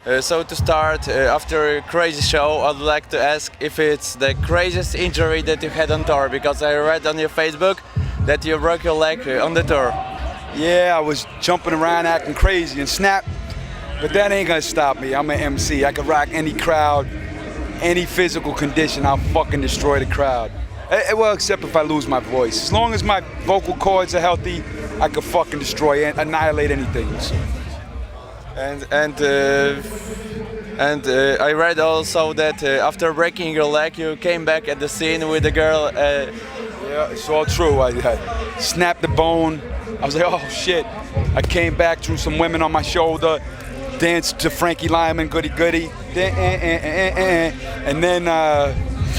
So to start, after a crazy show, I'd like to ask if it's the craziest injury that you had on tour, because I read on your Facebook that you broke your leg on the tour. Yeah, I was jumping around acting crazy and snap, but that ain't gonna stop me. I'm an MC. I can rock any crowd, any physical condition. I'll fucking destroy the crowd. Well, except if I lose my voice. As long as my vocal cords are healthy, I can fucking destroy and annihilate anything. And I read also that after breaking your leg, you came back at the scene with a girl. Yeah, it's all true. I snapped the bone. I was like, oh shit. I came back, threw some women on my shoulder, danced to Frankie Lyman, Goody Goody, and then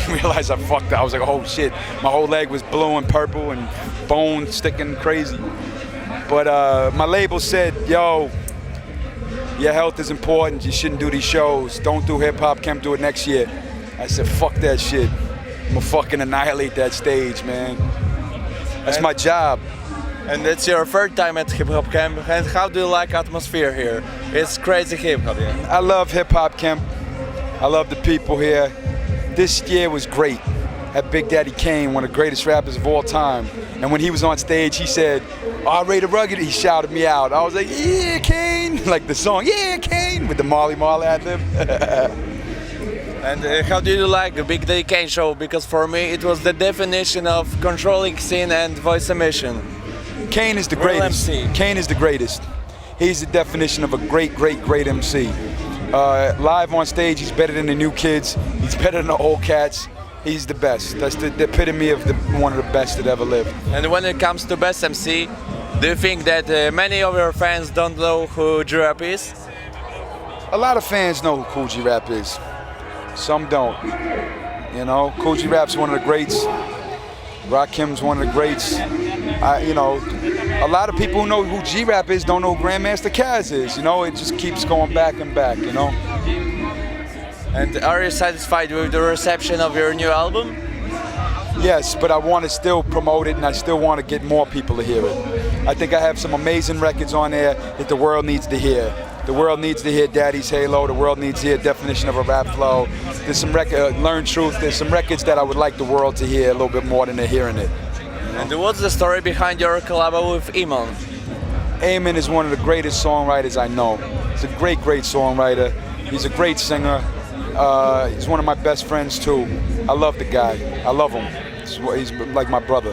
realized I fucked up. I was like, oh shit. My whole leg was blue and purple and bone sticking crazy. But my label said, yo, your health is important. You shouldn't do these shows. Don't do Hip Hop Kemp, do it next year. I said, fuck that shit. I'm gonna fucking annihilate that stage, man. That's my job. And it's your third time at Hip Hop Kemp. And how do you like atmosphere here? It's crazy hip hop. Yeah. I love Hip Hop Kemp. I love the people here. This year was great. Had Big Daddy Kane, one of the greatest rappers of all time. And when he was on stage, he said, R-rated rugged, he shouted me out. I was like, yeah, Kane, like the song, yeah, Kane, with the Marley Marl ad-lib. And how do you like the Big Daddy Kane show? Because for me, it was the definition of controlling scene and voice emission. Kane is the greatest. Kane is the greatest. He's the definition of a great, great, great MC. Live on stage, he's better than the new kids. He's better than the old cats. He's the best. That's the epitome of one of the best that ever lived. And when it comes to best MC, do you think that many of your fans don't know who G-Rap is? A lot of fans know who Kool G-Rap is. Some don't. You know, Kool G-Rap's one of the greats. Rakim's one of the greats. You know, a lot of people who know who G-Rap is don't know who Grandmaster Caz is. You know, it just keeps going back and back, you know. And are you satisfied with the reception of your new album? Yes, but I want to still promote it and I still want to get more people to hear it. I think I have some amazing records on there that the world needs to hear. The world needs to hear Daddy's Halo. The world needs to hear Definition of a Rap Flow. There's some Learn Truth. There's some records that I would like the world to hear a little bit more than they're hearing it. And what's the story behind your collab with Eamon? Eamon is one of the greatest songwriters I know. He's a great, great songwriter. He's a great singer. He's one of my best friends too. I love the guy. I love him. He's like my brother.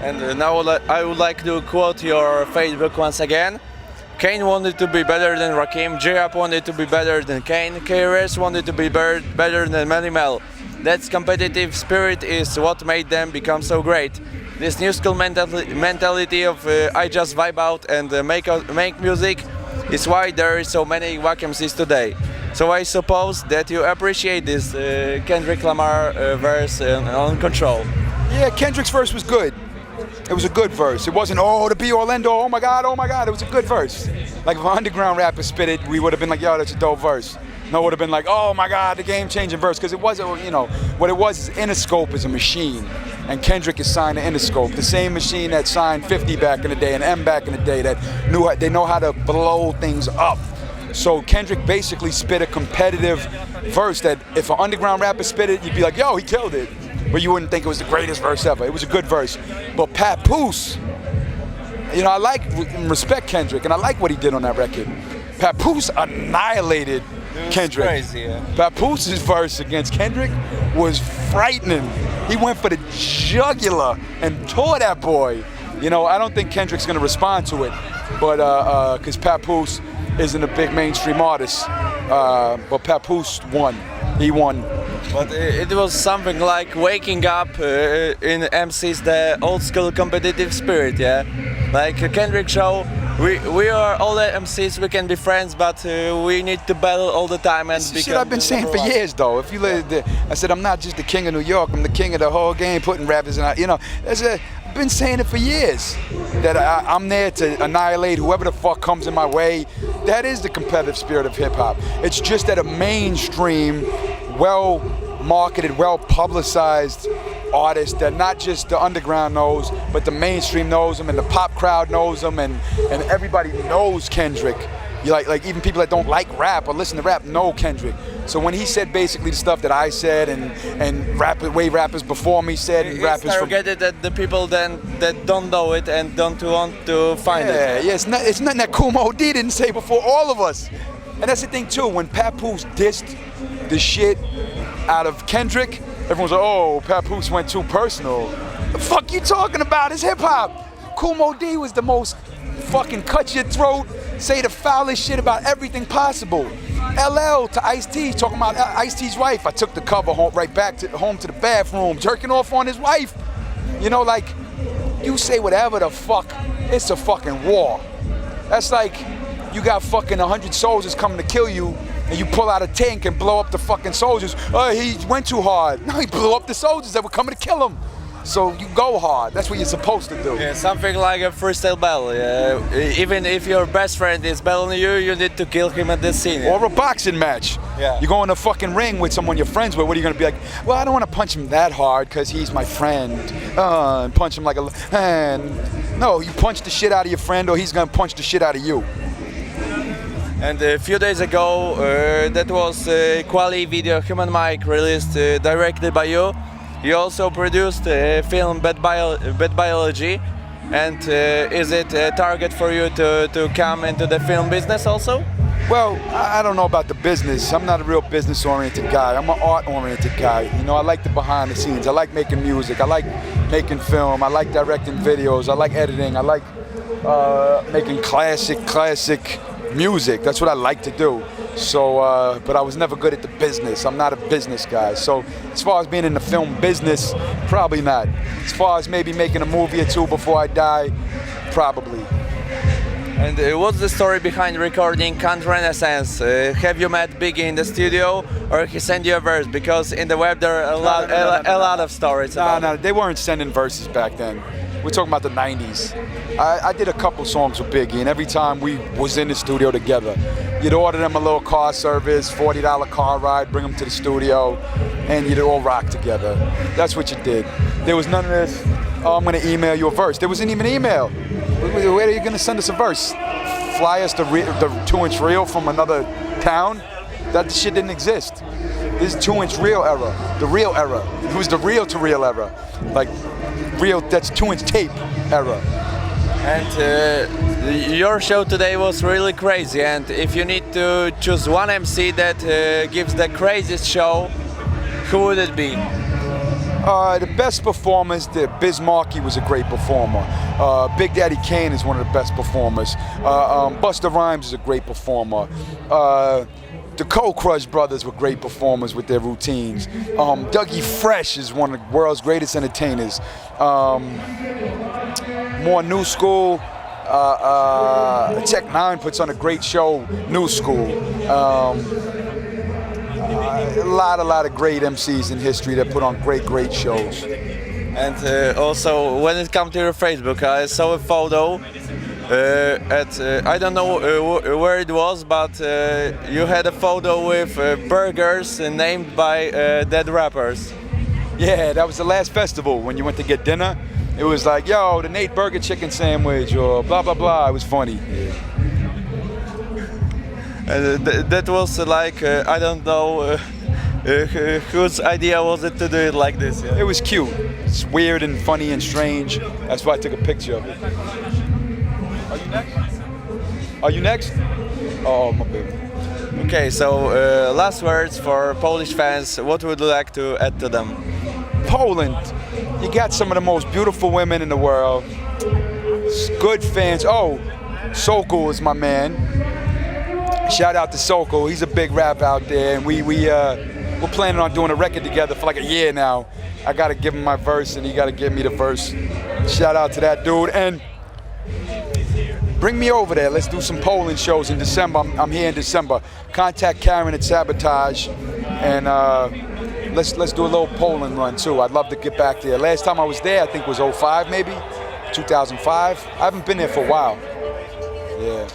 And now I would like to quote your Facebook once again. Kane wanted to be better than Rakim, G-Rap wanted to be better than Kane, KRS wanted to be better than Melly Mel. That competitive spirit is what made them become so great. This new school mentality of I just vibe out and make music is why there is so many wack MCs today. So I suppose that you appreciate this Kendrick Lamar verse on Control. Yeah, Kendrick's verse was good. It was a good verse. It wasn't, oh, the be Orlando, oh my God. It was a good verse. Like if an underground rapper spit it, we would have been like, yo, that's a dope verse. No, it would have been like, oh my God, the game-changing verse. Because it wasn't, you know, what it was is Interscope is a machine. And Kendrick is signed to Interscope, the same machine that signed 50 back in the day and M back in the day that they know how to blow things up. So Kendrick basically spit a competitive verse that if an underground rapper spit it, you'd be like, yo, he killed it. But you wouldn't think it was the greatest verse ever. It was a good verse. But Papoose, you know, I like and respect Kendrick, and I like what he did on that record. Papoose annihilated Kendrick. Crazy, yeah. Papooses verse against Kendrick was frightening. He went for the jugular and tore that boy. You know, I don't think Kendrick's gonna respond to it, but because Papoose isn't a big mainstream artist, but Papoose won. He won. But it was something like waking up in MCs the old school competitive spirit, yeah? Like a Kendrick show, we are all the MCs, we can be friends, but we need to battle all the time and become. Shit I've been saying for years though. If you I said I'm not just the king of New York, I'm the king of the whole game, putting rappers in, you know, I've been saying it for years. That I'm there to annihilate whoever the fuck comes in my way. That is the competitive spirit of hip hop. It's just that a mainstream, well-marketed, well-publicized artist that not just the underground knows, but the mainstream knows him and the pop crowd knows him and everybody knows Kendrick. You like even people that don't like rap or listen to rap know Kendrick. So when he said basically the stuff that I said and way rappers before me said, and rappers it's targeted at the people then that don't know it and don't want to find it. Yeah, it's nothing that Kool Mobb Deep didn't say before all of us. And that's the thing too, when Papoose dissed the shit out of Kendrick, everyone's like, oh, Papoose went too personal. The fuck you talking about? It's hip hop. Kool Mobb Deep was the most fucking cut your throat, say the foulest shit about everything possible. LL to Ice-T, talking about Ice-T's wife. I took the cover home, right back to home to the bathroom, jerking off on his wife. You know, like, you say whatever the fuck, it's a fucking war. That's like, you got fucking 100 soldiers coming to kill you, and you pull out a tank and blow up the fucking soldiers. Oh, he went too hard. No, he blew up the soldiers that were coming to kill him. So you go hard. That's what you're supposed to do. Yeah, something like a freestyle battle. Yeah. Even if your best friend is battling you, you need to kill him at the scene. Yeah? Or a boxing match. Yeah. You go in a fucking ring with someone you're friends with. What are you gonna be like? Well, I don't want to punch him that hard because he's my friend. And punch him like a. And no, you punch the shit out of your friend, or he's gonna punch the shit out of you. And a few days ago, that was a quality video, Human Mic, released directly by you. You also produced a film, Bad Biology, and is it a target for you to come into the film business also? Well, I don't know about the business. I'm not a real business-oriented guy. I'm an art-oriented guy. You know, I like the behind the scenes. I like making music. I like making film. I like directing videos. I like editing. I like making classic music. That's what I like to do. So, but I was never good at the business. I'm not a business guy. So as far as being in the film business, probably not. As far as maybe making a movie or two before I die, probably. And what's the story behind recording Kant Renaissance? Have you met Biggie in the studio, or he sent you a verse? Because in the web there are a lot of stories about No, they weren't sending verses back then. We're talking about the 90s. I did a couple songs with Biggie, and every time we was in the studio together, you'd order them a little car service, $40 car ride, bring them to the studio, and you'd all rock together. That's what you did. There was none of this, oh, I'm gonna email you a verse. There wasn't even email. Where are you gonna send us a verse? Fly us the 2-inch reel from another town? That shit didn't exist. This is 2-inch reel era, the real era. It was the reel to reel era. Like, real, that's 2-inch tape era. And your show today was really crazy, and if you need to choose one MC that gives the craziest show, who would it be? The best performers, Bismarcky was a great performer. Big Daddy Kane is one of the best performers. Busta Rhymes is a great performer. The Cold Crush brothers were great performers with their routines. Dougie Fresh is one of the world's greatest entertainers. More new school, Tech 9 puts on a great show, new school. A lot of great MCs in history that put on great shows. And also, when it comes to your Facebook, I saw a photo at, I don't know where it was, but you had a photo with burgers named by dead rappers. Yeah, that was the last festival when you went to get dinner. It was like, yo, the Nate Burger chicken sandwich, or blah, blah, blah. It was funny. That was like, I don't know whose idea was it to do it like this. Yeah? It was cute. It's weird and funny and strange. That's why I took a picture of it. Are you next? Are you next? Oh, my baby. Okay, so last words for Polish fans. What would you like to add to them? Poland, you got some of the most beautiful women in the world. Good fans. Oh, Sokol is my man. Shout out to Sokol. He's a big rap out there, and we're planning on doing a record together for like a year now. I gotta give him my verse, and he gotta give me the verse. Shout out to that dude, and bring me over there. Let's do some Poland shows in December. I'm here in December. Contact Karen at Sabotage, and let's do a little Poland run too. I'd love to get back there. Last time I was there, I think was 05 maybe, 2005. I haven't been there for a while. Yeah.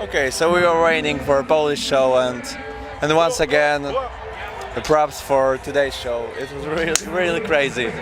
Okay, so we are waiting for a Polish show, and once again, props for today's show. It was really crazy.